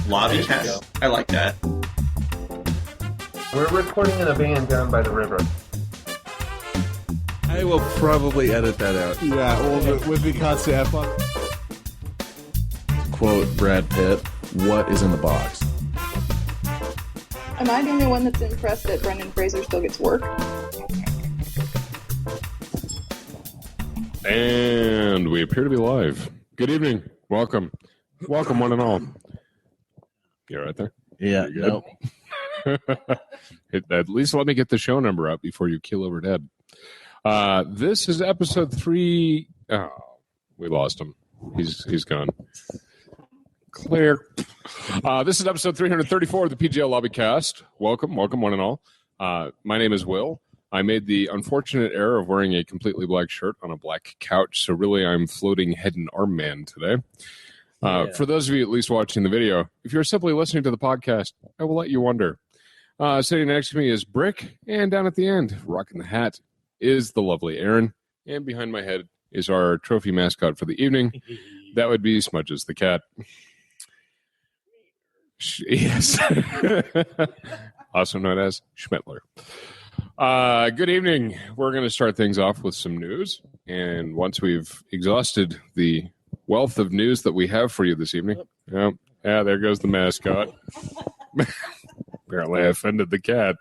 Lobbycast. I like that. We're recording in a van down by the river. I will probably edit that out. Yeah, well, with the constant have fun. Quote Brad Pitt, what is in the box? Am I the only one that's impressed that Brendan Fraser still gets work? And we appear to be live. Good evening. Welcome. Welcome, one and all. You right there? Yeah, no. At least let me get the show number up before you keel over dead. This is episode 3. Oh, we lost him. He's gone. Clear. This is episode 334 of the PGL Lobbycast. Welcome, one and all. My name is Will. I made the unfortunate error of wearing a completely black shirt on a black couch, so really I'm floating head and arm man today. For those of you at least watching the video, if you're simply listening to the podcast, I will let you wonder. Sitting next to me is Brick, and down at the end, rocking the hat, is the lovely Erin, and behind my head is our trophy mascot for the evening. That would be Smudges the cat. Yes. Also known as Schmettler. Good evening. We're going to start things off with some news. And once we've exhausted the wealth of news that we have for you this evening. Yeah, there goes the mascot. Apparently I offended the cat.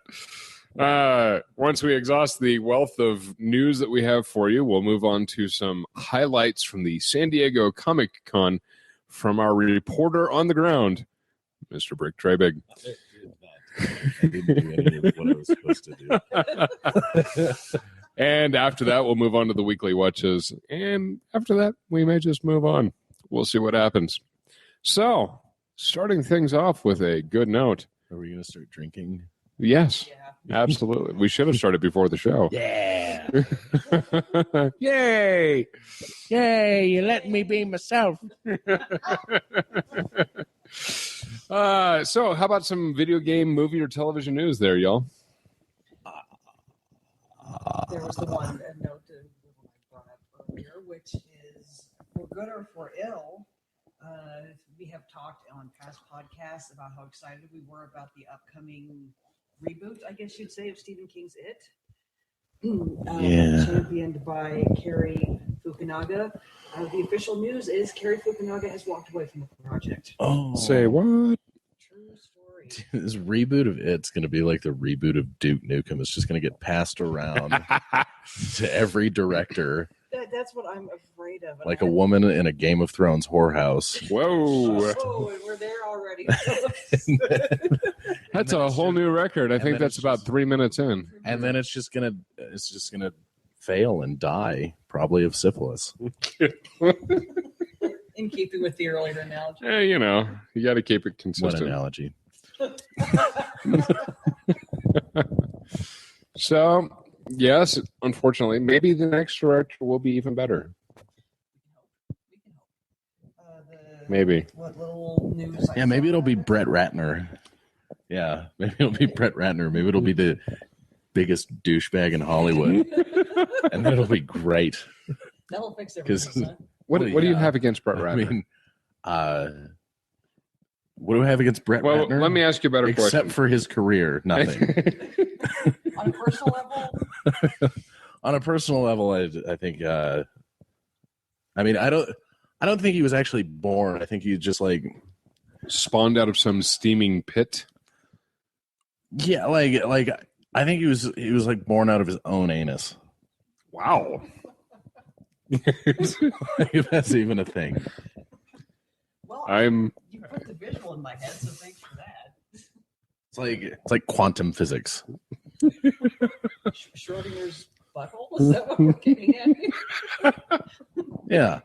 Once we exhaust the wealth of news that we have for you, we'll move on to some highlights from the San Diego Comic Con from our reporter on the ground, Mr. Brick Trebig. I didn't do any of what I was supposed to do. And after that, we'll move on to the Weekly Whatchas. And after that, we may just move on. We'll see what happens. So, starting things off with a good note. Are we going to start drinking? Yes, absolutely. We should have started before the show. Yeah. Yay! Yay, you let me be myself. So, how about some video game, movie, or television news there, y'all? There was the one note that I brought up earlier, which is for good or for ill. We have talked on past podcasts about how excited we were about the upcoming reboot, I guess you'd say, of Stephen King's It. Championed by Cary Fukunaga. The official news is Cary Fukunaga has walked away from the project. Oh, say what? True story. This reboot of It's going to be like the reboot of Duke Nukem. It's just going to get passed around to every director. That's what I'm afraid of. Like a woman in a Game of Thrones whorehouse. Whoa. Oh, and we're there already. That's a whole new record. I think that's about 3 minutes in. And then it's just gonna fail and die, probably of syphilis. In keeping with the earlier analogy. Yeah, you know, you got to keep it consistent. What analogy? So, yes, unfortunately, maybe the next director will be even better. We can hope. Maybe. What little news? Yeah, maybe it'll be Brett Ratner. Yeah, maybe it'll be Brett Ratner. Maybe it'll be the biggest douchebag in Hollywood, and then it'll be great. That'll fix everything. What do you have against Brett Ratner? I mean, what do I have against Brett Ratner? Let me ask you a better question. Except for his career, nothing. On a personal level? On a personal level, I think. I mean, I don't think he was actually born. I think he just like spawned out of some steaming pit. Yeah, like I think he was like born out of his own anus. Wow. If that's even a thing. Well, you put the visual in my head, so thanks for that. It's like quantum physics. Schrodinger's butthole? Is that what we're getting at? Yeah,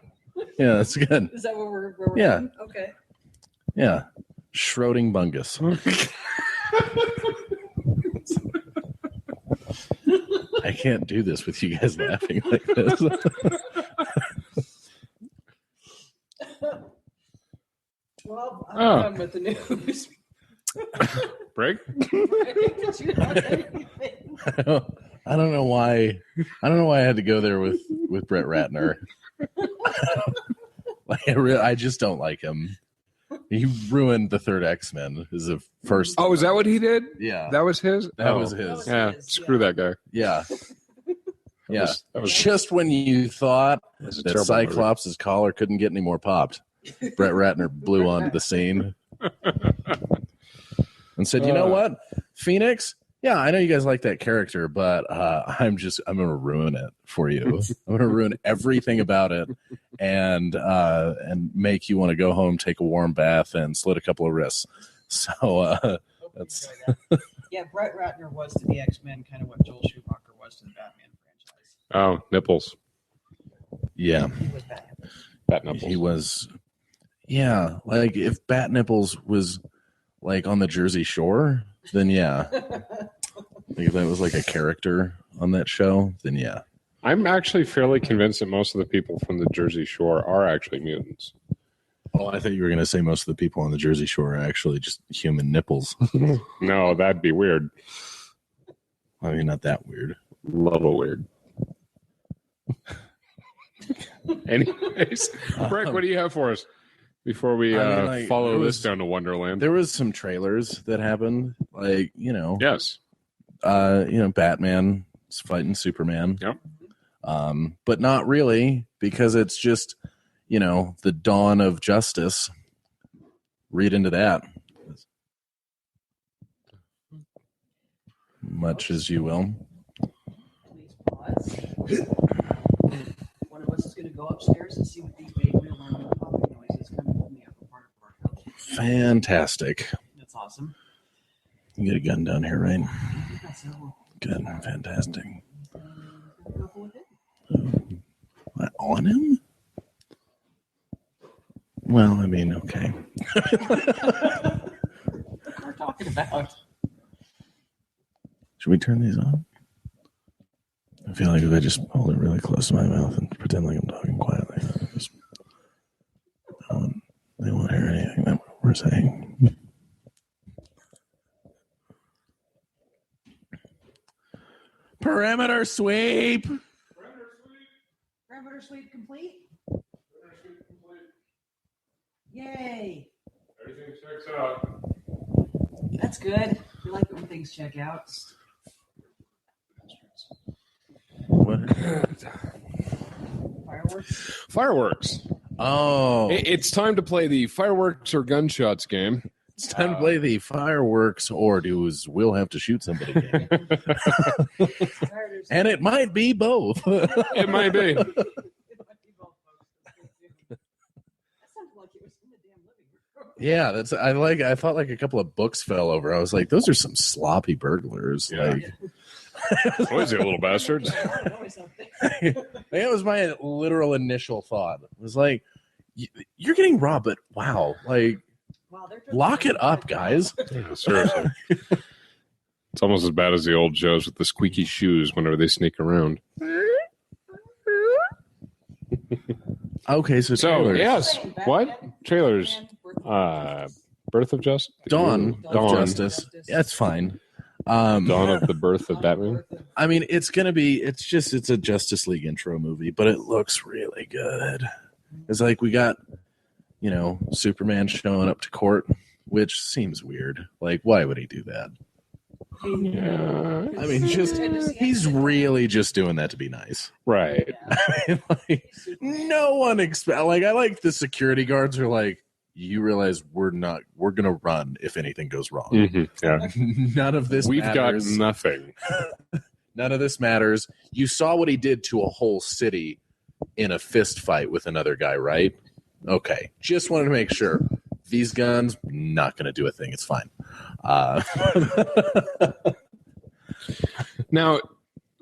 that's good. Is that what we're yeah. doing? Okay. Yeah. Schrodingbungus. I can't do this with you guys laughing like this. Well, I'm done with the news. Break? I don't know why I had to go there with Brett Ratner. I just don't like him. He ruined the third X-Men. Is the first. Oh, is that what he did? Yeah, That was his? that Oh. was his. Yeah, screw that guy. Yeah. Yeah. That was Just when you thought a that terrible Cyclops' collar couldn't get any more popped, Brett Ratner blew onto the scene and said, "You know what, Phoenix? Yeah, I know you guys like that character, but I'm going to ruin it for you. I'm going to ruin everything about it and make you want to go home, take a warm bath, and slit a couple of wrists." So that's Yeah, Brett Ratner was to the X-Men kind of what Joel Schumacher was to the Batman franchise. Oh, nipples. yeah. He was Batman. Bat nipples. He was, yeah. Like if Bat Nipples was like on the Jersey Shore, then yeah. Like if that was like a character on that show, then yeah. I'm actually fairly convinced that most of the people from the Jersey Shore are actually mutants. Oh, I thought you were going to say most of the people on the Jersey Shore are actually just human nipples. No, that'd be weird. I mean, not that weird. Love a weird. Anyways, Brick, what do you have for us before we follow this down to Wonderland? There was some trailers that happened, like Yes. Batman is fighting Superman. Yep. But not really, because it's just the dawn of justice. Read into that, much as you will. Please pause. One of us is going to go upstairs and see what these baby alarm popping noises coming from the upper part of our house. Fantastic. That's awesome. You get a gun down here, right? That's all. Good. Fantastic. Go with it. What, on him? Well, I mean, okay. What we're talking about. Should we turn these on? I feel like if I just hold it really close to my mouth and pretend like I'm talking quietly, they won't hear anything that we're saying. Perimeter sweep. Parameter sweep complete. Yay. Everything checks out. That's good. We like it when things check out. What? Fireworks. Fireworks. Oh, It's time to play the fireworks or gunshots game. it's time to play the fireworks or does Will have to shoot somebody game. And it might be both. It might be. Yeah, that's I thought like a couple of books fell over. I was like, those are some sloppy burglars. Yeah. Like What is it, little bastards? that was my literal initial thought. It was like, you're getting robbed, but wow, like lock it up, guys. Yeah, seriously. It's almost as bad as the old shows with the squeaky shoes whenever they sneak around. Okay, so trailers. Yes. What? Trailers. Birth of Justice? Dawn of Dawn. Justice. Yeah, it's fine. Dawn of the Birth of Batman? I mean, it's a Justice League intro movie, but it looks really good. It's like we got, Superman showing up to court, which seems weird. Like, why would he do that? Yeah. I mean, he's really just doing that to be nice. Right. No one I like the security guards are like, you realize we're going to run if anything goes wrong. Mm-hmm. Yeah. None of this We've matters. got nothing. None of this matters. You saw what he did to a whole city in a fist fight with another guy, right? Okay. Just wanted to make sure. These guns, not going to do a thing. It's fine. Now,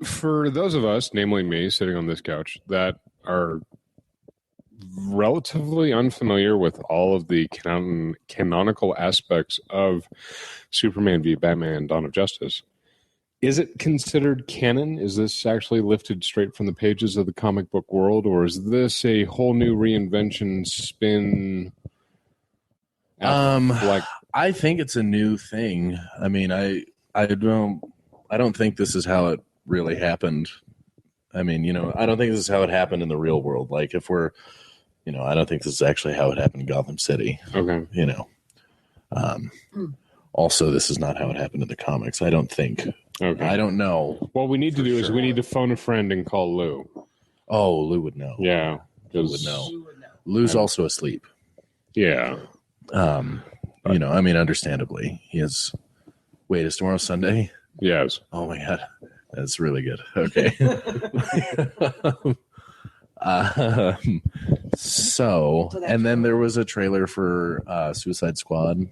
for those of us, namely me, sitting on this couch, that are relatively unfamiliar with all of the canonical aspects of Superman v. Batman Dawn of Justice, is it considered canon? Is this actually lifted straight from the pages of the comic book world, or is this a whole new reinvention spin? I think it's a new thing. I mean, I don't think this is how it really happened. I mean, I don't think this is how it happened in the real world. Like if we're I don't think this is actually how it happened in Gotham City. Okay. Also, this is not how it happened in the comics. I don't think. Okay. I don't know. What we need to do is we need to phone a friend and call Lou. Oh, Lou would know. Yeah. Lou would know. Lou's also asleep. Yeah. Understandably. He is. Wait, is tomorrow Sunday? Yes. Oh my God. That's really good. Okay. And then there was a trailer for Suicide Squad.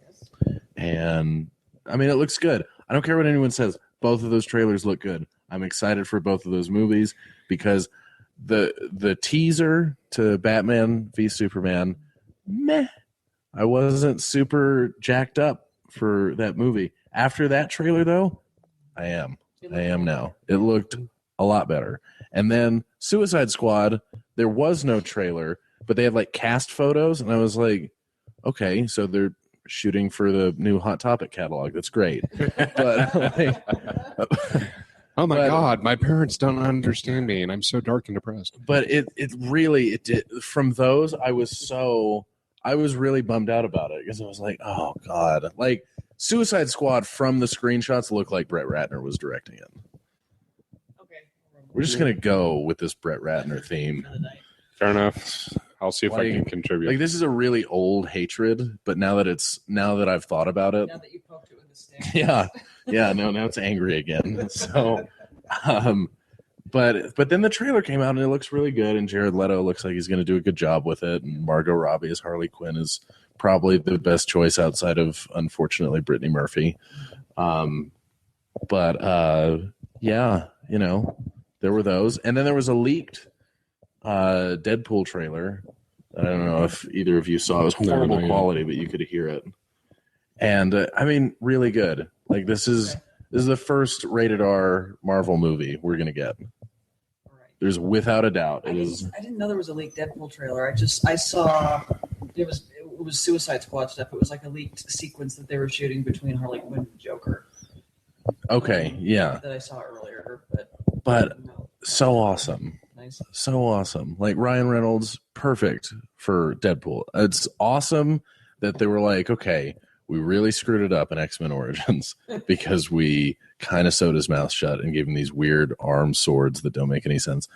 And it looks good. I don't care what anyone says. Both of those trailers look good. I'm excited for both of those movies because the teaser to Batman v Superman, meh. I wasn't super jacked up for that movie. After that trailer, though, I am now. It looked a lot better. And then Suicide Squad, there was no trailer, but they had like cast photos, and I was like, okay, so they're shooting for the new Hot Topic catalog. That's great. But oh my God, my parents don't understand me, and I'm so dark and depressed. But it did. From those, I was really bummed out about it because I was like, oh God, like Suicide Squad from the screenshots looked like Brett Ratner was directing it. Okay. We're just gonna go with this Brett Ratner theme. Fair enough. I'll see if I can contribute. Like this is a really old hatred, but now that I've thought about it, Now that you poked it with a stick. yeah, now it's angry again. So, but then the trailer came out and it looks really good, and Jared Leto looks like he's going to do a good job with it, and Margot Robbie as Harley Quinn is probably the best choice outside of, unfortunately, Brittany Murphy. Yeah, there were those, and then there was a leaked Deadpool trailer. I don't know if either of you saw it. It was horrible quality, but you could hear it. And really good. Like this is the first rated R Marvel movie we're gonna get. There's without a doubt. I didn't know there was a leaked Deadpool trailer. I saw it was Suicide Squad stuff. It was like a leaked sequence that they were shooting between Harley Quinn and Joker. Okay, yeah. That I saw earlier, but so awesome. Nice. So awesome. Like Ryan Reynolds, perfect for Deadpool. It's awesome that they were like, okay, we really screwed it up in X-Men Origins because we kind of sewed his mouth shut and gave him these weird arm swords that don't make any sense.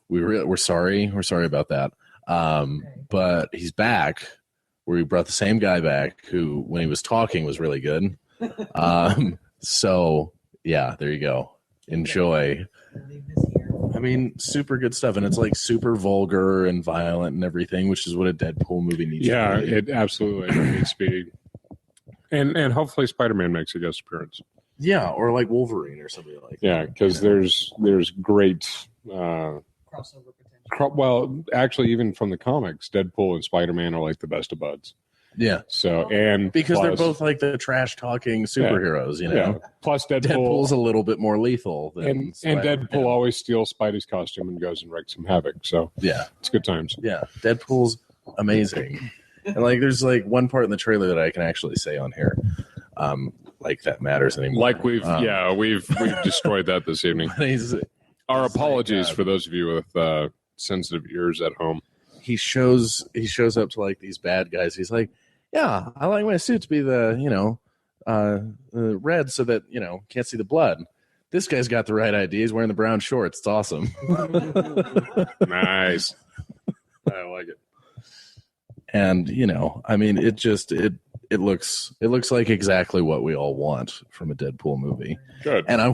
We're sorry. We're sorry about that. But he's back. We brought the same guy back who, when he was talking, was really good. So, yeah, there you go. Enjoy. Super good stuff. And it's like super vulgar and violent and everything, which is what a Deadpool movie needs to be. It absolutely needs to be. And hopefully Spider-Man makes a guest appearance. Yeah, or like Wolverine or somebody like that. Yeah, because there's great crossover potential. Well, actually, even from the comics, Deadpool and Spider-Man are like the best of buds. Yeah. So and because they're both like the trash talking superheroes, Yeah. Plus Deadpool's a little bit more lethal than and Deadpool always steals Spidey's costume and goes and wrecks some havoc. So yeah, it's good times. Yeah, Deadpool's amazing. And like there's like one part in the trailer that I can actually say on here. Like that matters anymore. Like we've destroyed that this evening. Our apologies for those of you with sensitive ears at home. He shows up to like these bad guys. He's like, yeah, I like my suit to be the red so that can't see the blood. This guy's got the right idea. He's wearing the brown shorts. It's awesome. Nice. I like it. And it looks like exactly what we all want from a Deadpool movie. Good. And I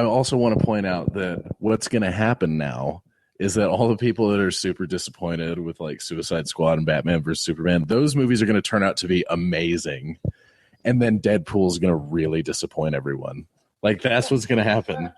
also want to point out that what's going to happen now is that all the people that are super disappointed with like Suicide Squad and Batman vs Superman, those movies are going to turn out to be amazing. And then Deadpool is going to really disappoint everyone. Like that's what's going to happen.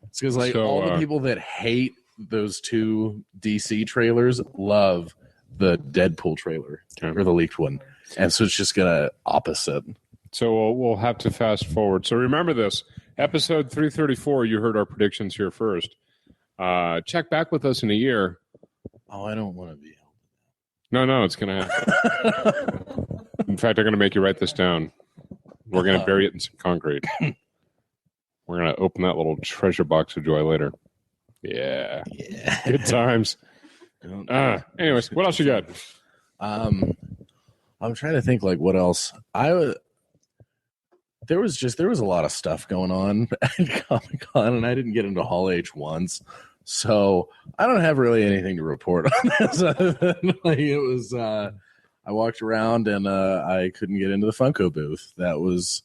It's because all the people that hate those two DC trailers love the Deadpool trailer or the leaked one. And so it's just going to opposite. So we'll have to fast forward. So remember this, episode 334, you heard our predictions here first. Check back with us in a year. Oh, I don't want to be. No, it's going to happen. In fact, I'm going to make you write this down. We're going to bury it in some concrete. We're going to open that little treasure box of joy later. Yeah. Good times. Anyways, what else you got? I'm trying to think like what else. There was a lot of stuff going on at Comic-Con, and I didn't get into Hall H once, so I don't have really anything to report on this. Other than, like, it was I walked around and I couldn't get into the Funko booth. That was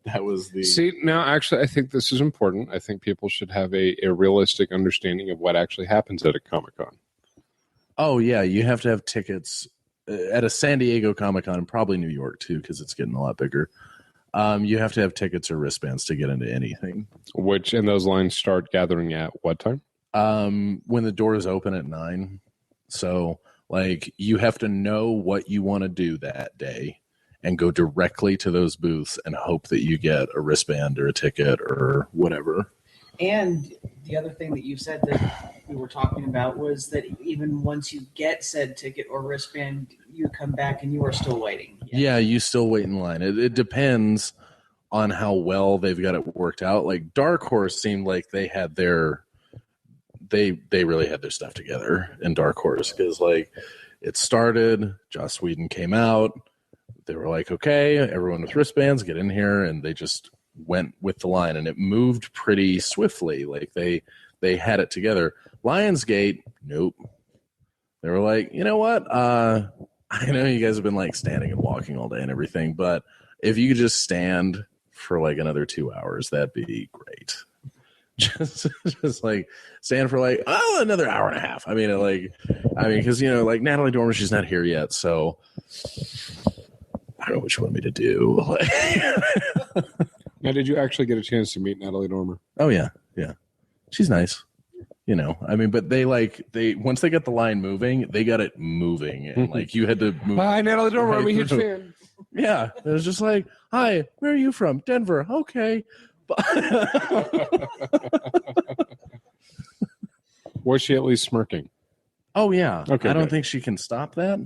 the See, now actually I think this is important. I think people should have a realistic understanding of what actually happens at a Comic-Con. Oh yeah, you have to have tickets at a San Diego Comic-Con, and probably New York too, because it's getting a lot bigger. You have to have tickets or wristbands to get into anything. And those lines start gathering at what time? When the doors open at 9. So like you have to know what you want to do that day and go directly to those booths and hope that you get a wristband or a ticket or whatever. And the other thing that you said that we were talking about was that even once you get said ticket or wristband, you come back and you are still waiting. Yeah, you still wait in line. It depends on how well they've got it worked out. Like Dark Horse seemed like they had they really had their stuff together in Dark Horse, because like it started, Joss Whedon came out, they were like, okay, everyone with wristbands, get in here, and they just went with the line, and it moved pretty swiftly. Like they had it together. Lionsgate, nope. They were like, you know what? I know you guys have been like standing and walking all day and everything, but if you could just stand for like another 2 hours, that'd be great. Just like stand for like another hour and a half. I mean, because like Natalie Dormer, she's not here yet, so I don't know what you want me to do. Now, did you actually get a chance to meet Natalie Dormer? Oh yeah, she's nice. But they once they got the line moving, they got it moving, and like you had to move. Hi, Natalie Dormer. I'm a huge through. fan. Yeah, it was just like, hi, where are you from? Denver. Okay. Was she at least smirking? Oh yeah. Okay. I don't think she can stop that.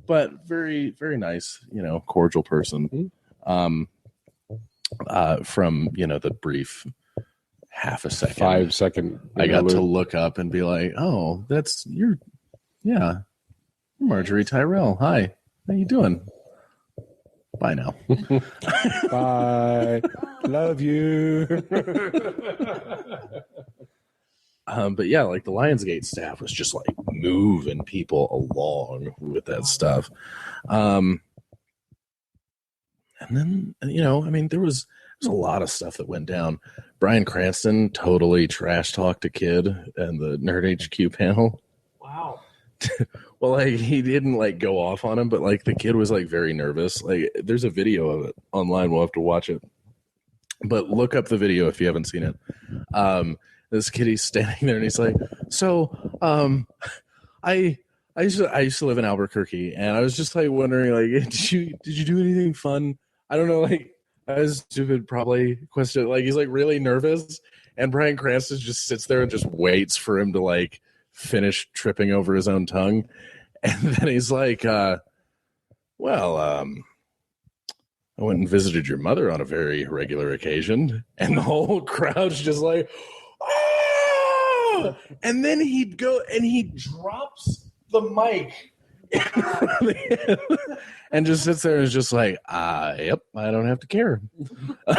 But very, very nice. Cordial person. From the brief half a second, 5 second. I got to look up and be like, oh, that's you're Marjorie Tyrell. Hi, how you doing? Bye now. Bye. Love you. But yeah, like the Lionsgate staff was just like moving people along with that stuff. And then, there was a lot of stuff that went down. Bryan Cranston totally trash talked a kid in the Nerd HQ panel. Wow. Well, like he didn't like go off on him, but like the kid was like very nervous. Like there's a video of it online. We'll have to watch it, but look up the video if you haven't seen it. This kid, he's standing there and he's like, so, I used to live in Albuquerque, and I was just like wondering, like, did you do anything fun? I don't know, like, I was stupid, probably question. Like, he's like really nervous, and Bryan Cranston just sits there and just waits for him to like finish tripping over his own tongue, and then he's like, I went and visited your mother on a very regular occasion, and the whole crowd's just like, oh! And then he'd go and he drops the mic and just sits there and is just like, yep, I don't have to care. All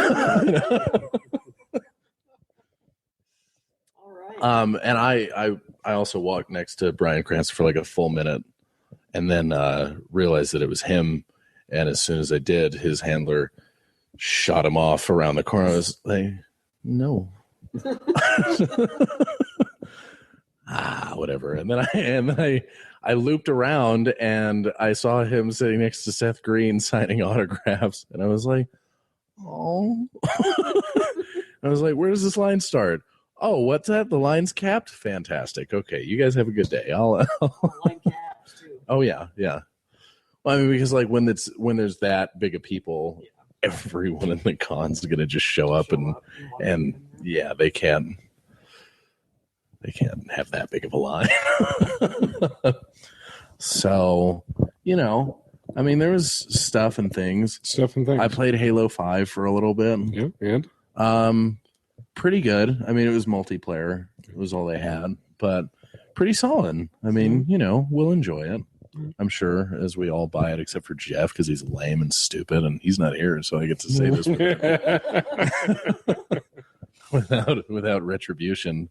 right. And I also walked next to Bryan Cranston for like a full minute, and then realized that it was him. And as soon as I did, his handler shot him off around the corner. I was like, no. Whatever. And then I looped around and I saw him sitting next to Seth Green signing autographs, and I was like, oh. I was like, where does this line start? Oh, what's that? The line's capped? Fantastic. Okay, you guys have a good day. Line caps too. Oh yeah. Well, I mean, because like when there's that big of people, everyone in the con's gonna just show up and yeah, they can't have that big of a line. So, I mean, there was stuff and things. I played Halo 5 for a little bit. Yeah, and pretty good. I mean, it was multiplayer. It was all they had, but pretty solid. I mean, we'll enjoy it. I'm sure, as we all buy it, except for Jeff, because he's lame and stupid, and he's not here, so I get to say this without retribution.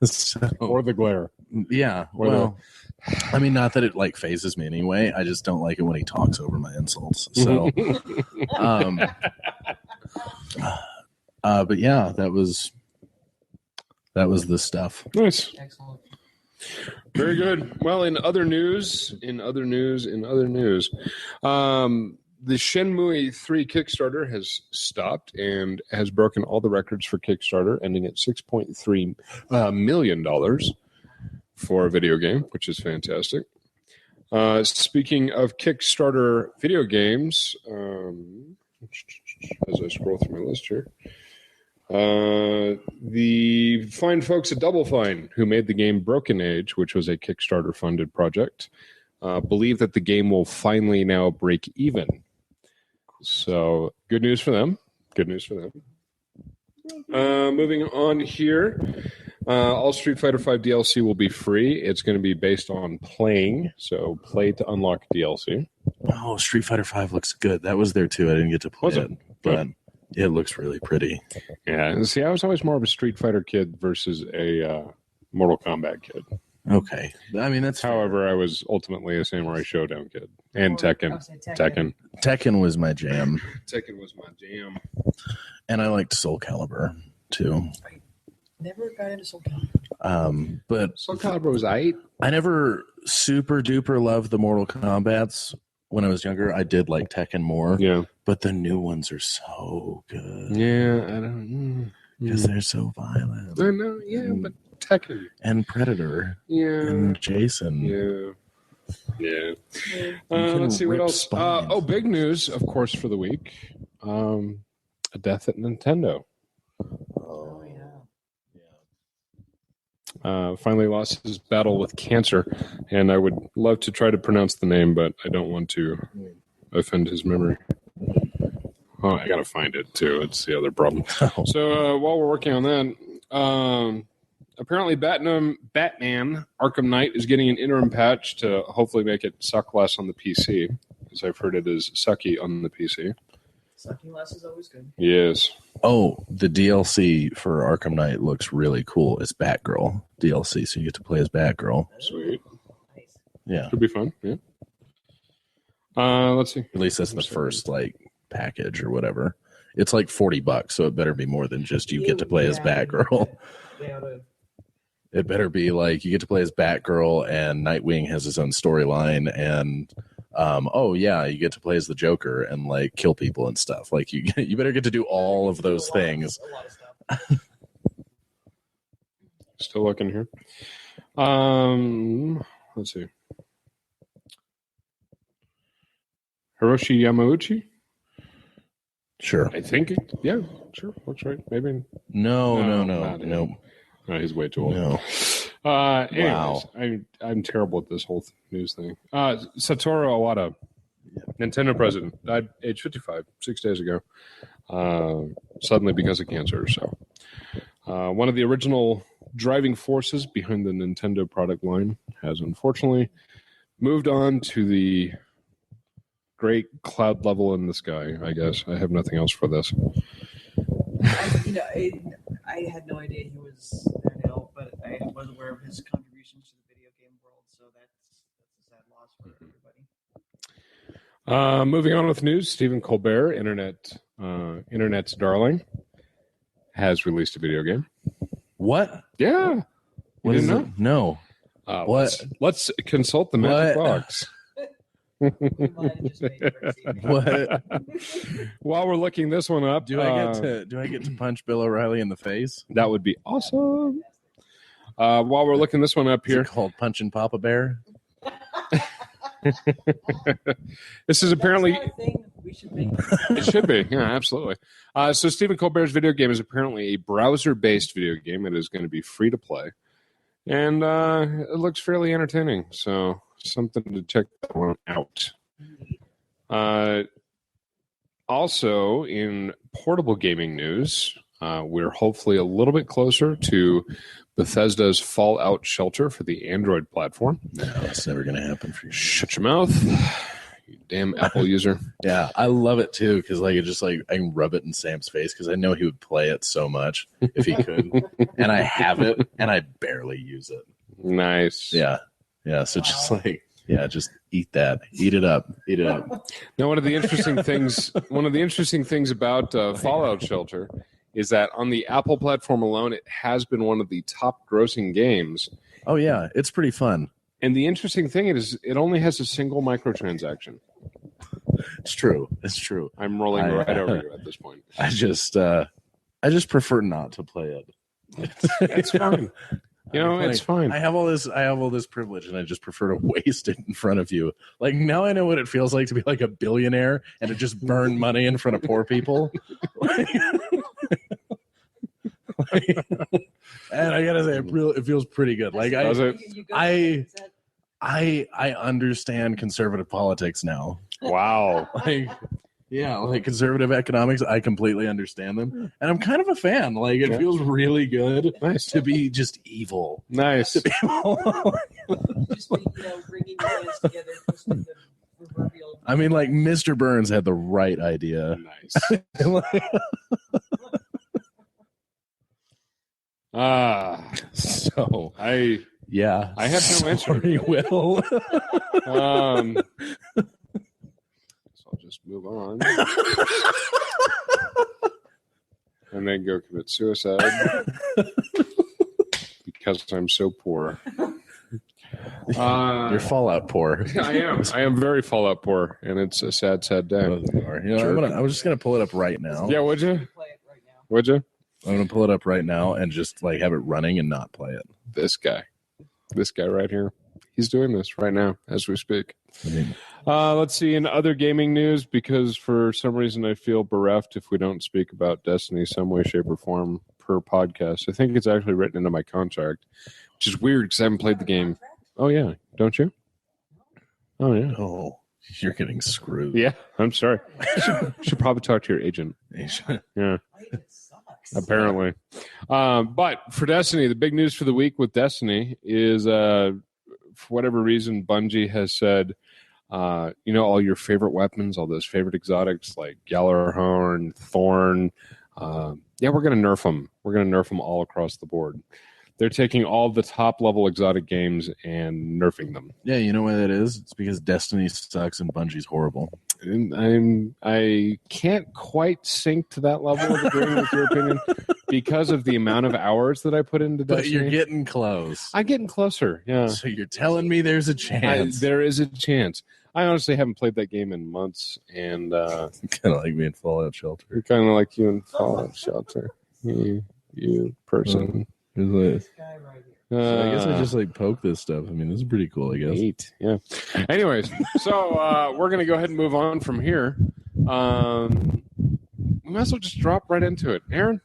So, or the glare. Yeah. Well, I mean, not that it like phases me anyway. I just don't like it when he talks over my insults. So, but yeah, that was the stuff. Nice. Excellent. Very good. Well, in other news, the Shenmue 3 Kickstarter has stopped and has broken all the records for Kickstarter, ending at $6.3 million for a video game, which is fantastic. Speaking of Kickstarter video games, as I scroll through my list here, the fine folks at Double Fine, who made the game Broken Age, which was a Kickstarter-funded project, believe that the game will finally now break even. So, good news for them. Moving on here, all Street Fighter V DLC will be free. It's going to be based on playing, so play to unlock DLC. Oh, Street Fighter V looks good. That was there too. I didn't get to play it, but it looks really pretty. Yeah, see, I was always more of a Street Fighter kid versus a Mortal Kombat kid. Okay, I mean that's. However, I was ultimately a Samurai Showdown kid and Tekken. Tekken was my jam. Tekken was my jam, and I liked Soul Calibur too. I never got into Soul Calibur. But Soul Calibur was I never super duper loved the Mortal Kombats when I was younger. I did like Tekken more. Yeah, but the new ones are so good. Yeah, I don't because they're so violent. I know. Yeah, but Tekken and Predator. Yeah, and Jason. Yeah. Let's see what else. Big news, of course, for the week. A death at Nintendo. Oh yeah. Finally lost his battle with cancer, and I would love to try to pronounce the name, but I don't want to offend his memory. Oh, I gotta find it too. It's the other problem. So while we're working on that, apparently Batman Arkham Knight is getting an interim patch to hopefully make it suck less on the PC, because I've heard it is sucky on the PC. Sucking less is always good. Yes. Oh, the DLC for Arkham Knight looks really cool. It's Batgirl DLC, so you get to play as Batgirl. Sweet. Nice. Yeah. Could be fun. Yeah. Let's see. At least that's the first package or whatever. It's like $40, so it better be more than just you get to play as Batgirl. It better be like you get to play as Batgirl and Nightwing has his own storyline, and you get to play as the Joker and kill people and stuff. Like you better get to do all of those things. A lot of stuff. Still looking here. Let's see. Hiroshi Yamauchi? Sure. I think yeah, sure. Looks right. Maybe. No. No, he's way too old. No. Anyways, Wow. I'm terrible at this whole news thing. Satoru Iwata, Nintendo president, died age 55, 6 days ago, suddenly because of cancer. So, one of the original driving forces behind the Nintendo product line has unfortunately moved on to the great cloud level in the sky, I guess. I have nothing else for this. I had no idea he was that ill, but I was aware of his contributions to the video game world, so that's a sad loss for everybody. Moving on with news, Stephen Colbert, Internet's darling, has released a video game. What? Yeah. What You is didn't it? No. What? Let's consult the magic box. We might have just made it for Stevie. What? While we're looking this one up, Do I get to punch Bill O'Reilly in the face? that would be awesome. While we're looking this one up Is here, it called Punching Papa Bear? this is apparently That's not a thing we should make. it should be. Yeah, absolutely. So Stephen Colbert's video game is apparently a browser-based video game. It is going to be free to play, and it looks fairly entertaining. So something to check that one out. Also, in portable gaming news, We're hopefully a little bit closer to Bethesda's Fallout Shelter for the Android platform. No, it's never going to happen for you. Shut your mouth, you damn Apple user. Yeah, I love it too because like it just like I can rub it in Sam's face because I know he would play it so much if he could, and I have it and I barely use it. Nice. Yeah. So just like just eat that, eat it up. Now, one of the interesting things about Fallout Shelter is that on the Apple platform alone, it has been one of the top grossing games. Oh yeah, it's pretty fun. And the interesting thing is, it only has a single microtransaction. It's true. I'm rolling right over you at this point. I just prefer not to play it. It's fine. It's fine. I have all this privilege, and I just prefer to waste it in front of you. Like now, I know what it feels like to be like a billionaire and to just burn money in front of poor people. And I gotta say, it feels pretty good. Like I understand conservative politics now. Wow. Like conservative economics, I completely understand them, and I'm kind of a fan. Like it feels really good to be just evil. Nice. Just bringing your hands together. The proverbial. I mean, like Mr. Burns had the right idea. Nice. So I have no answer. Sorry, Will. So I'll just move on. And then go commit suicide because I'm so poor. You're Fallout poor. I am very Fallout poor, and it's a sad day. I'm just gonna pull it up right now. Yeah, would you? Play it right now. Would you? I'm gonna pull it up right now and just like have it running and not play it. This guy right here, he's doing this right now as we speak. Let's see, in other gaming news, because for some reason I feel bereft if we don't speak about Destiny some way, shape, or form per podcast. I think it's actually written into my contract, which is weird because I haven't played the game. Oh yeah, don't you? Oh yeah. Oh, you're getting screwed. Yeah, I'm sorry. Should probably talk to your agent. Yeah. Apparently. But for Destiny, the big news for the week with Destiny is, for whatever reason, Bungie has said, all your favorite weapons, all those favorite exotics like Gjallarhorn, Thorn, we're going to nerf them. We're going to nerf them all across the board. They're taking all the top-level exotic games and nerfing them. Yeah, you know why that is? It's because Destiny sucks and Bungie's horrible. I can't quite sink to that level of agreeing with your opinion because of the amount of hours that I put into Destiny. But you're getting close. I'm getting closer, yeah. So you're telling me there's a chance. There is a chance. I honestly haven't played that game in months, and kind of like me in Fallout Shelter. Kind of like you in Fallout Shelter. You person. This guy right here. So I guess I just like poke this stuff. I mean, this is pretty cool, I guess. Neat. Yeah. Anyways, so we're going to go ahead and move on from here. We might as well just drop right into it. Erin,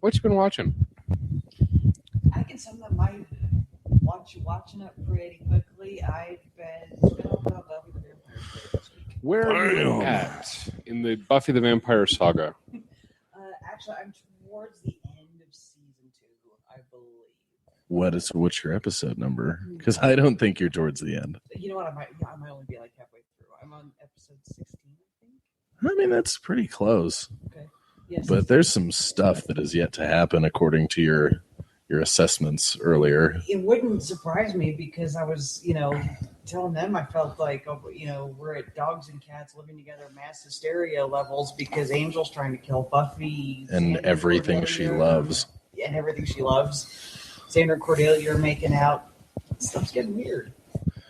what you been watching? I can sum up my watching it pretty quickly. I've been about Buffy the Vampire Slayer this week. Where are you at in the Buffy the Vampire saga? Actually, I'm towards the end of season 2, I believe. What's your episode number? Because I don't think you're towards the end. You know what? I might only be like halfway through. I'm on episode 16, I think. I mean, that's pretty close. Okay. Yes. But there's some stuff that is yet to happen according to your assessments earlier. It wouldn't surprise me because I was, telling them I felt like, we're at dogs and cats living together, mass hysteria levels because Angel's trying to kill Buffy. And everything she loves. And everything she loves. Sandra and Cordelia are making out. Stuff's getting weird.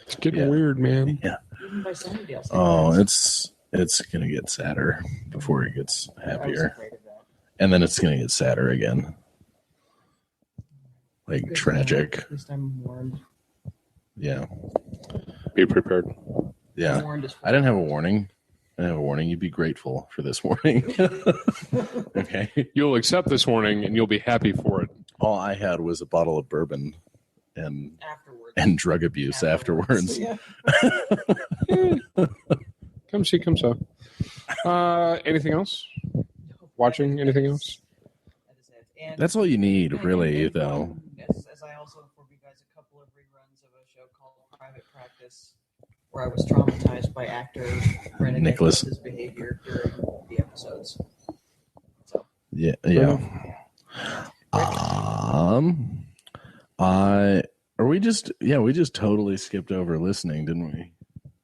It's getting weird, man. Yeah. Even by Sunnydale. Oh, it's going to get sadder before it gets happier. I was afraid of that. And then it's going to get sadder again. Like Good tragic. At least I'm warned. Yeah. Be prepared. Yeah. I'm warned I didn't have a warning. You'd be grateful for this warning. Okay. You'll accept this warning and you'll be happy for it. All I had was a bottle of bourbon and afterwards. And drug abuse afterwards. Yeah. Come see, come so. Anything else? Watching anything else? That is And That's all you need, and- really, and though. one, as I also informed you guys, a couple of reruns of a show called Private Practice, where I was traumatized by actor Brennan Nicholas. Nicholas's behavior during the episodes. So, Yeah. We just totally skipped over listening, didn't we?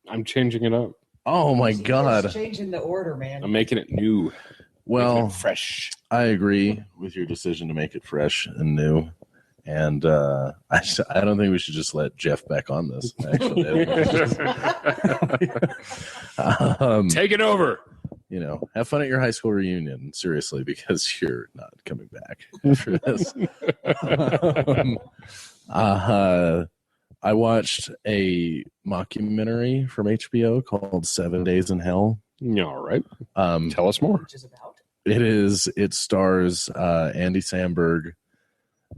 I'm changing it up. Oh my see, God. it's changing the order, man. I'm making it new. Well, Making it fresh. I agree with your decision to make it fresh and new. And I don't think we should just let Jeff back on this, actually. Take it over. Have fun at your high school reunion, seriously, because you're not coming back for this. I watched a mockumentary from HBO called 7 Days in Hell. All right. Tell us more. Which is about. It stars Andy Samberg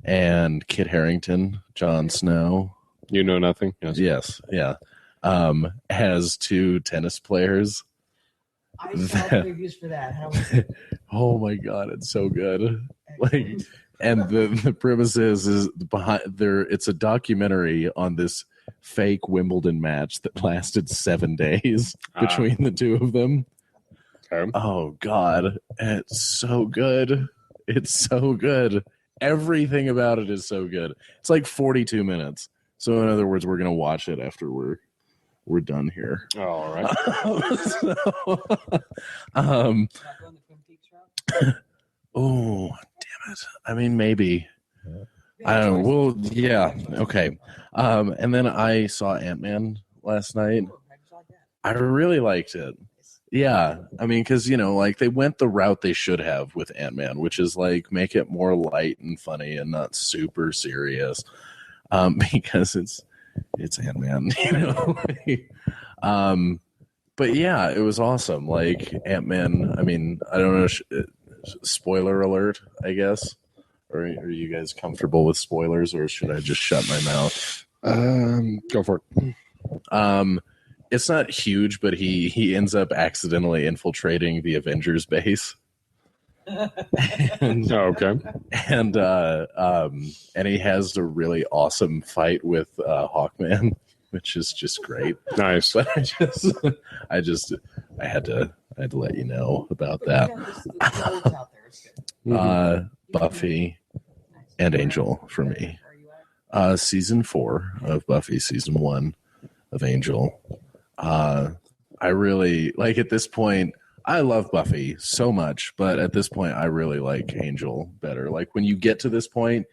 and Kit Harington, Jon Snow. You know nothing? Yes, yeah. Has two tennis players. I saw previews for that. How was it? Oh my God, it's so good. And the premise is behind there. It's a documentary on this fake Wimbledon match that lasted 7 days between the two of them. Okay. Oh God, it's so good. It's so good. Everything about it is so good. It's like 42 minutes. So in other words, we're gonna watch it after we're done here. All right. Oh, damn it. I mean, maybe. I don't know. Well, yeah. Okay. And then I saw Ant-Man last night. I really liked it. Yeah. I mean, because, they went the route they should have with Ant-Man, which is make it more light and funny and not super serious. Because it's Ant-Man, but yeah, it was awesome. Ant-Man, I mean, I don't know, spoiler alert, I guess. Or are you guys comfortable with spoilers, or should I just shut my mouth? Go for it. It's not huge, but he ends up accidentally infiltrating the Avengers base. Okay. And he has a really awesome fight with Hawkman, which is just great. Nice. But I had to let you know about that. Buffy and Angel for me. Season 4 of Buffy, season 1 of Angel. I really at this point. I love Buffy so much, but at this point, I really like Angel better. When you get to this point,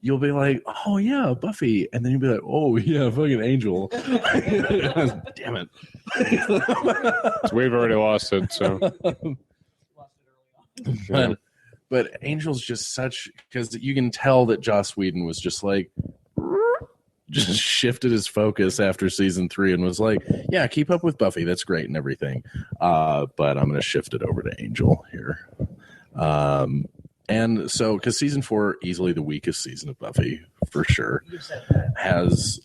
you'll be like, "Oh yeah, Buffy," and then you'll be like, "Oh yeah, fucking Angel." Damn it! We've already lost it. So, but Angel's just because you can tell that Joss Whedon was just shifted his focus after season 3 and was like, yeah, keep up with Buffy. That's great and everything. But I'm going to shift it over to Angel here. And so, because season 4, easily the weakest season of Buffy, for sure, has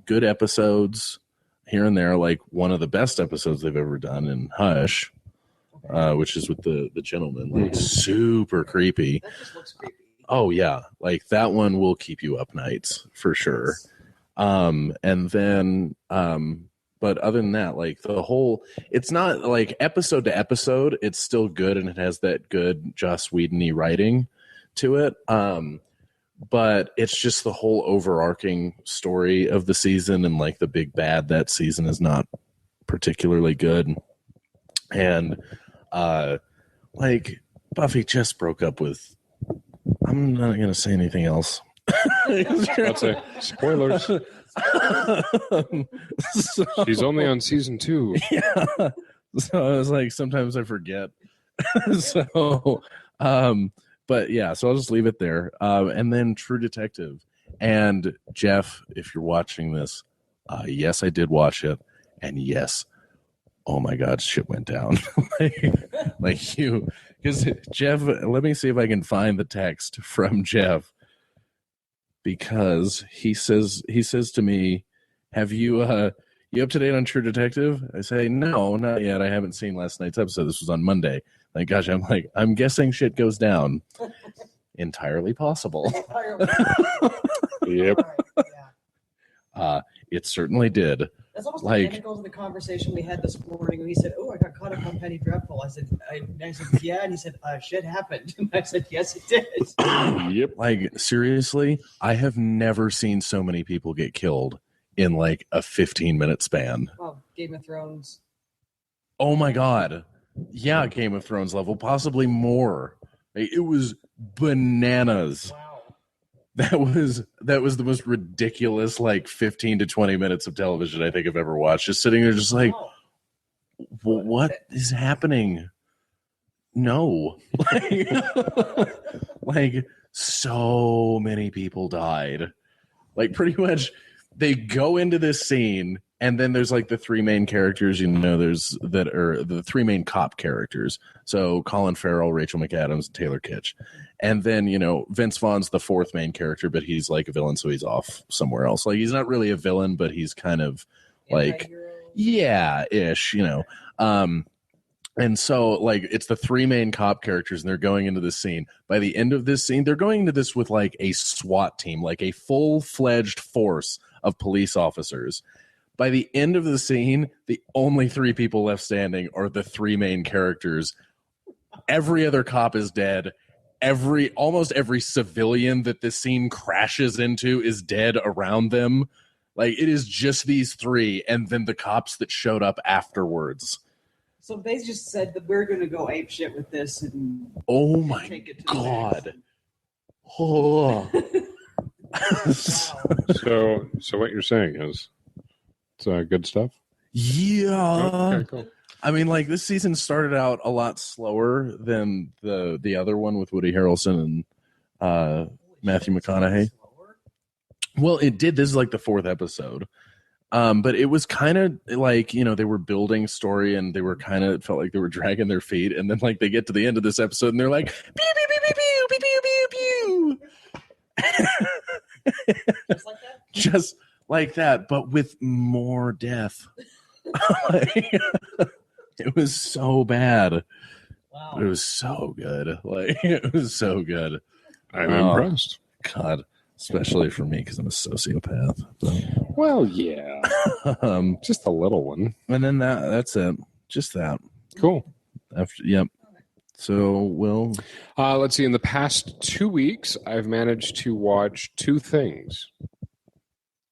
good episodes here and there, one of the best episodes they've ever done in Hush, which is with the gentleman, super creepy. That just looks creepy. Oh yeah, that one will keep you up nights for sure. And then but other than that, the whole, it's not episode to episode, it's still good and it has that good Joss Whedon-y writing to it. But it's just the whole overarching story of the season, and the big bad that season is not particularly good. And Buffy just broke up with, I'm not going to say anything else. I'd say spoilers. She's only on season 2. Yeah. So I was sometimes I forget. But yeah, so I'll just leave it there. And then True Detective. And Jeff, if you're watching this, yes, I did watch it. And yes, oh my God, shit went down. Because Jeff, let me see if I can find the text from Jeff, because he says to me, "Have you you up to date on True Detective?" I say, "No, not yet. I haven't seen last night's episode. This was on Monday." I'm guessing shit goes down. entirely possible. Yep. Yeah. It certainly did. That's almost Like- identical to the conversation we had this morning when he said, "Oh, I got caught up on Penny Dreadful." I said, "Yeah," and he said, "Shit happened." And I said, "Yes, it did." Yep. Like, seriously, I have never seen so many people get killed in like a 15-minute span. Well, Game of Thrones. Oh my God. Yeah, Game of Thrones level, possibly more. Like, it was bananas. Wow. That was the most ridiculous like 15 to 20 minutes of television I think I've ever watched. Just sitting there just like, Wow. what is happening? No. Like so many people died. Like pretty much they go into this scene and then there's like the three main characters, there's that are the three main cop characters. So Colin Farrell, Rachel McAdams, and Taylor Kitsch. And then, Vince Vaughn's the fourth main character, but he's like a villain, so he's off somewhere else. Like he's not really a villain, but he's kind of like, Anti-hero. yeah-ish, And so, like, it's the three main cop characters, and they're going into this scene. By the end of this scene, they're going into this with, like, a SWAT team, like a full-fledged force of police officers. By the end of the scene, the only three people left standing are the three main characters. Every other cop is dead. Almost every civilian that this scene crashes into is dead around them. Like, it is just these three, and then the cops that showed up afterwards. So they just said that we're going to go ape shit with this and Oh my take it to God. Oh. So what you're saying is it's good stuff? Yeah. Okay, cool. I mean, like, this season started out a lot slower than the other one with Woody Harrelson and Matthew McConaughey. Well, it did. This is like the fourth episode. But it was kind of like, they were building story and they were it felt like they were dragging their feet. And then like they get to the end of this episode and they're like, pew, pew, pew, pew, pew, pew, pew, pew. Just like that? Just like that, but with more death. It was so bad. Wow. It was so good. Like, it was so good. I'm impressed. God. Especially for me, because I'm a sociopath. But, Well, yeah. Just a little one. and then that's it. Just that. Cool. Yep. So, Will. Let's see. In the past 2 weeks, I've managed to watch 2 things.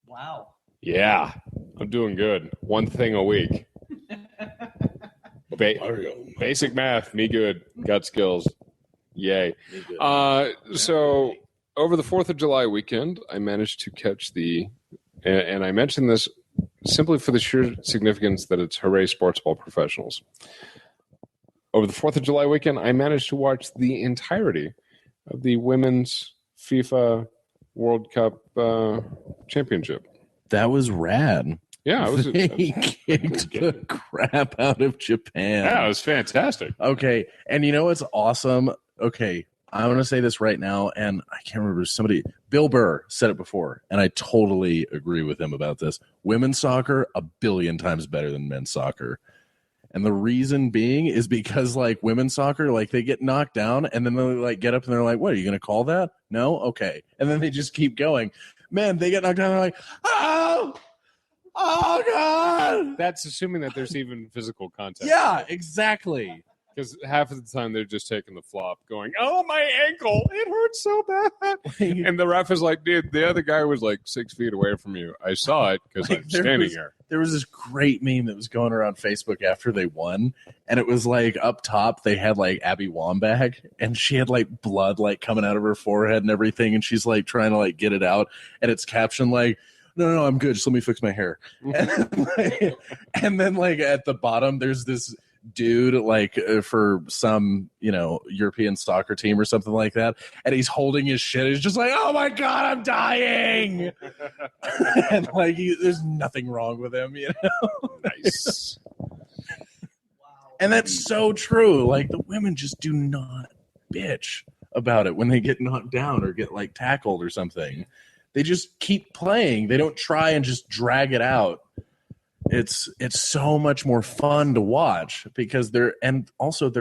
Wow. Yeah. I'm doing good. 1 thing a week. Basic math. Me good. Got skills. Yay. So over the 4th of July weekend, I managed to catch and I mention this simply for the sheer significance that it's Hooray Sports Ball Professionals. Over the 4th of July weekend, I managed to watch the entirety of the Women's FIFA World Cup Championship. That was rad. Yeah, it was. They kicked the crap out of Japan. Yeah, it was fantastic. Okay, and you know what's awesome? Okay, I'm going to say this right now, and I can't remember Bill Burr said it before, and I totally agree with him about this. Women's soccer, 1 billion times better than men's soccer. And the reason being is because, like, women's soccer, like, they get knocked down, and then they, like, get up and they're like, what, are you going to call that? No? Okay. And then they just keep going. Man, they get knocked down, and they're like, oh, God! That's assuming that there's even physical contact. Yeah, exactly. Because half of the time they're just taking the flop, going, "Oh, my ankle! It hurts so bad." And the ref is like, "Dude, the other guy was like 6 feet away from you. I saw it because I'm standing here." There was this great meme that was going around Facebook after they won, and it was like up top they had like Abby Wambach, and she had like blood like coming out of her forehead and everything, and she's like trying to like get it out, and it's captioned like, No, I'm good. Just let me fix my hair. And then like at the bottom, there's this dude like for some European soccer team or something like that, and he's holding his shit. He's just like, oh my God, I'm dying. And like there's nothing wrong with him, Nice. And that's so true. Like the women just do not bitch about it when they get knocked down or get like tackled or something. They just keep playing. They don't try and just drag it out. it's so much more fun to watch because they're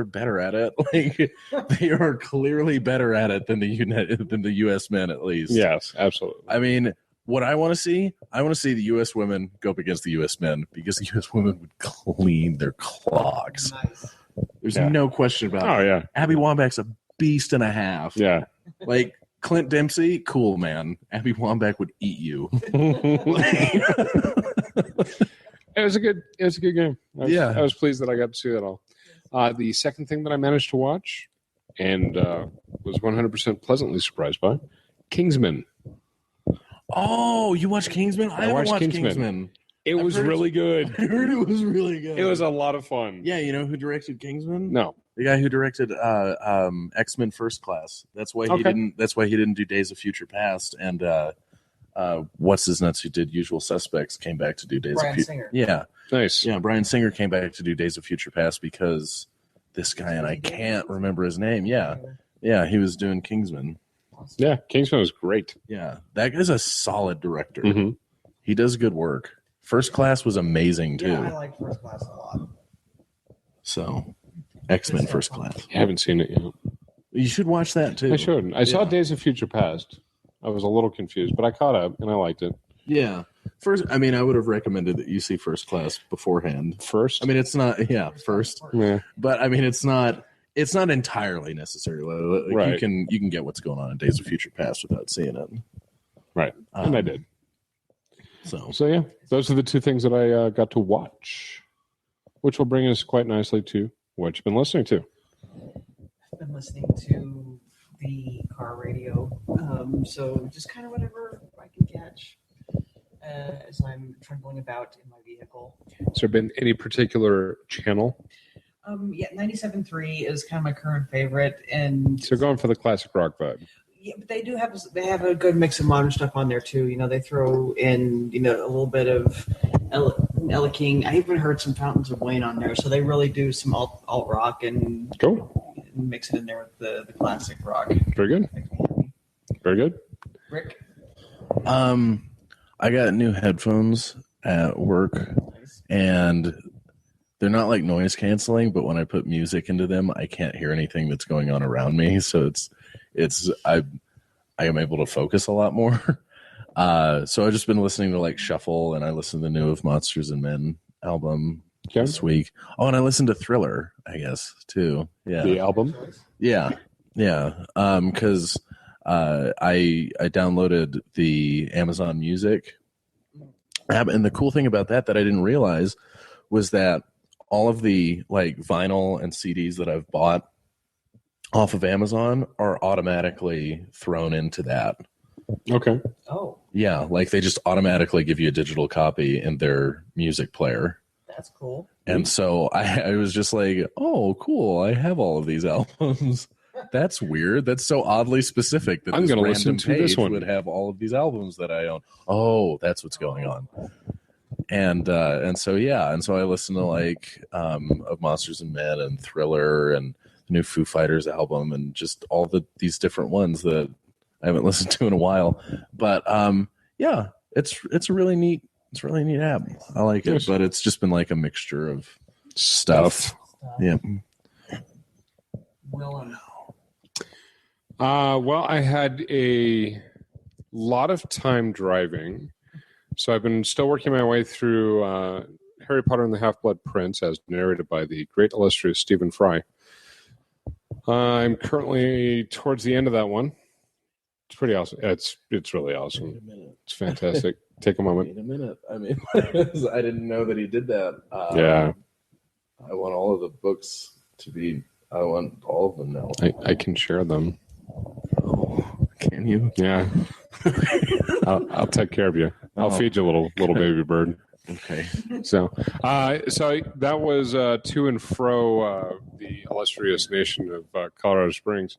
better at it. Like they are clearly better at it than the U.S. men, at least. Yes, absolutely. I mean, what I want to see the U.S. women go up against the U.S. men because the U.S. women would clean their clocks. Nice. There's no question about it. Oh yeah, Abby Wambach's a beast and a half. yeah. Like Clint Dempsey, cool man. Abby Wambach would eat you. It was a good game. I was pleased that I got to see that all. The second thing that I managed to watch and was 100% pleasantly surprised by, Kingsman. Oh, you watched Kingsman? I haven't watched Kingsman. It was really good. I heard it was really good. It was a lot of fun. Yeah, you know who directed Kingsman? No. The guy who directed X-Men First Class. That's why he didn't do Days of Future Past, and what's his nuts who did Usual Suspects came back to do Days Bryan of Future. Singer. Yeah, Nice. yeah. Bryan Singer came back to do Days of Future Past because this guy, and I can't remember his name. Yeah, he was doing Kingsman. Yeah, Kingsman was great. Yeah, that guy's a solid director. Mhm. He does good work. First Class was amazing too. Yeah, I like First Class a lot. So, X-Men First Class. I haven't seen it yet. You should watch that too. I should. I saw Days of Future Past. I was a little confused, but I caught up and I liked it. Yeah. First, I mean, I would have recommended that you see First Class beforehand. First? I mean, it's not, first. Yeah. But I mean, it's not entirely necessary. Like, Right. You can get what's going on in Days of Future Past without seeing it. Right. And I did. So Yeah, those are the two things that I got to watch, which will bring us quite nicely to what you've been listening to. I've been listening to the car radio, so just kind of whatever I can catch as I'm trundling about in my vehicle. Has there been any particular channel? 97.3 is kind of my current favorite, and So going for the classic rock vibe. yeah, but they have a good mix of modern stuff on there too. You know, they throw in a little bit of Ella King. I even heard some Fountains of Wayne on there, so they really do some alt rock and Cool. mix it in there with the classic rock. Very good. Very good. Rick, I got new headphones at work, and they're not like noise canceling, but when I put music into them, I can't hear anything that's going on around me. So I am able to focus a lot more. So I've just been listening to like Shuffle, and I listened to the new of Monsters and Men album this week. Oh, and I listened to Thriller, I guess, too. Yeah. The album. Yeah. Because I downloaded the Amazon Music app, and the cool thing about that I didn't realize was that all of the like vinyl and CDs that I've bought off of Amazon are automatically thrown into that. Okay. oh, Yeah, like they just automatically give you a digital copy in their music player. that's cool. And so I was just like, oh, cool. I have all of these albums. That's weird. That's so oddly specific that I'm this gonna random listen to this page one. would have all of these albums that I own. Oh, that's what's going on. And so I listened to like of Monsters and Men and Thriller and the new Foo Fighters album and just all these different ones that I haven't listened to in a while. But it's a really neat app. I like it, Yes. but it's just been like a mixture of stuff. Yeah. Will and Well, I had a lot of time driving, so I've been still working my way through Harry Potter and the Half-Blood Prince, as narrated by the great illustrious Stephen Fry. I'm currently towards the end of that one. It's pretty awesome. It's really awesome. Wait a minute. It's fantastic. Take a moment. Wait a minute. I mean, I didn't know that he did that. Yeah, I want all of the books to be. I want all of them now. I can share them. Oh, can you? Yeah, I'll take care of you. I'll feed you, little baby bird. Okay. So that was to and fro the illustrious nation of Colorado Springs.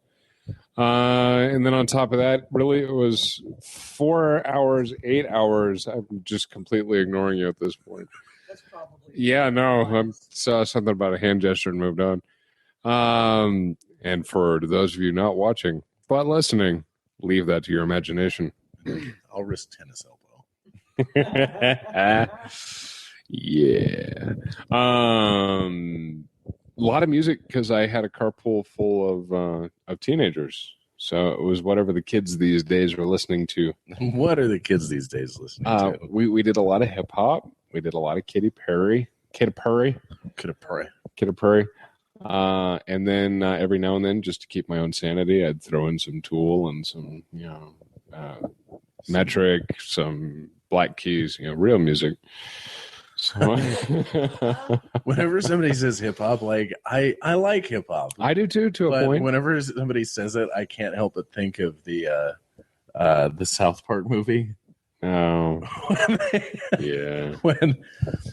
And then on top of that, really, it was 4 hours, 8 hours. I'm just completely ignoring you at this point. that's probably Yeah, no, I saw something about a hand gesture and moved on. And for those of you not watching but listening, leave that to your imagination. I'll risk tennis elbow. Yeah. A lot of music because I had a carpool full of teenagers. So it was whatever the kids these days were listening to. What are the kids these days listening to? We did a lot of hip hop. We did a lot of Katy Perry. Could have pray. And then every now and then, just to keep my own sanity, I'd throw in some Tool and some, Metric, some Black Keys, real music. So Whenever somebody says hip hop, like I like hip hop. I do too, to a point. Whenever somebody says it, I can't help but think of the South Park movie. Oh, yeah. When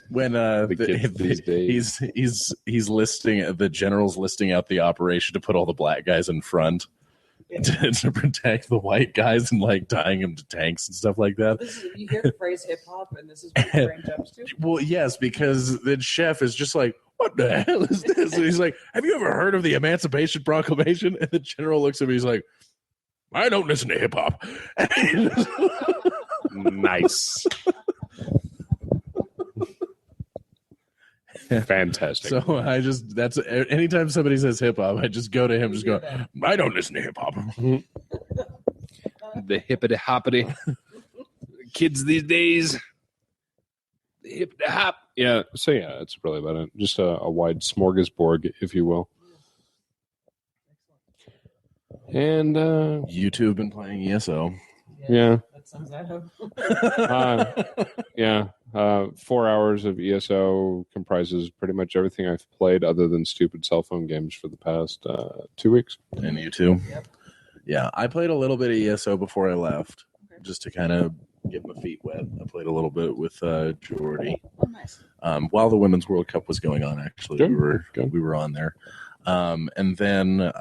The kids these days. he's listing, the general's listing out the operation to put all the black guys in front to protect the white guys and like tying them to tanks and stuff like that. You hear the phrase hip hop, and this is what your brain jumps to. Well, yes, because the chef is just like, "What the hell is this?" And he's like, "Have you ever heard of the Emancipation Proclamation?" And the general looks at me, he's like, "I don't listen to hip hop." Nice. Fantastic. So that's anytime somebody says hip hop, I just go to him, just go, "I don't listen to hip hop." The hippity hoppity kids these days. The hippity hop. Yeah. So yeah, it's really about it. Just a wide smorgasbord, if you will. And YouTube been playing ESO. Yeah. That sounds out. Yeah. 4 hours of ESO comprises pretty much everything I've played other than stupid cell phone games for the past 2 weeks. And you too? Yep. Yeah, I played a little bit of ESO before I left, just to kind of get my feet wet. I played a little bit with Jordy. Oh, nice. While the Women's World Cup was going on, actually. Good. We were on there. And then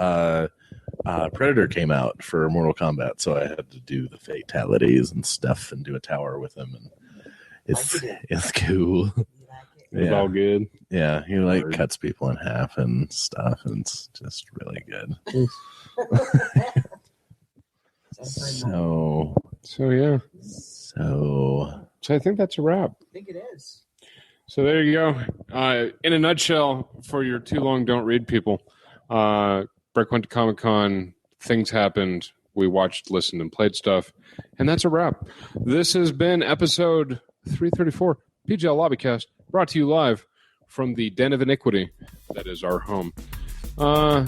Predator came out for Mortal Kombat, so I had to do the fatalities and stuff and do a tower with him, and it's cool. You like it? It's all good. Yeah, he like cuts people in half and stuff, and it's just really good. So yeah. So I think that's a wrap. I think it is. So there you go. In a nutshell, for your too long don't read people, Brick went to Comic-Con, things happened, we watched, listened, and played stuff, and that's a wrap. This has been episode 334, PGL Lobbycast, brought to you live from the Den of Iniquity that is our home. I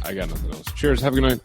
got nothing else. Cheers, have a good night.